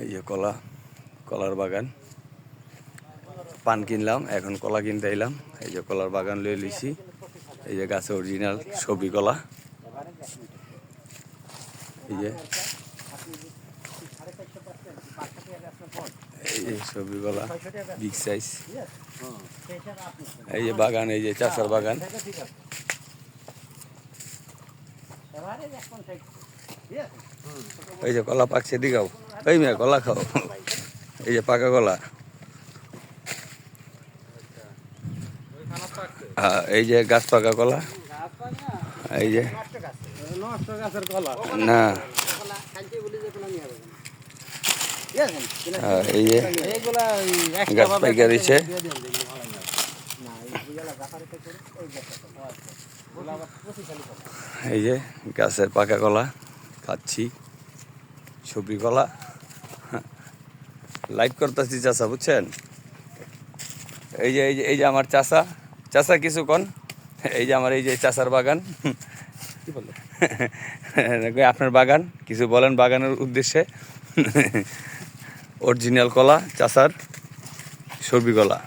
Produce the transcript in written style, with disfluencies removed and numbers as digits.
এই যে কলার বাগান। পান কিনলাম, এখন কলা কিনতে এলাম। এই যে কলার বাগান লয়ে লিছি। এই যে গাছে অরিজিনাল সবজি কলা। এই যে সবজি কলা বিগ সাইজ। এই যে বাগান, এই যে চাষার বাগান। এই যে কলা পাকছে, দিগাও এই মেয়ে কলা খাও। এই যে পাকা কলা। এই যে গাছ পাকা কলা। এই যে না, এই যে গাছ পাইকা রয়েছে। এই যে গাছের পাকা কলা খাচ্ছি, সবজি কলা। লাইক করতেছি চাষা, বুঝছেন? এই যে আমার চাষা কিছু কন। এই যে আমার এই যে চাষার বাগান। কি বললো আপনার বাগান কিছু বলেন বাগানের উদ্দেশ্যে। অরিজিনাল কলা চাষার, সবজি কলা।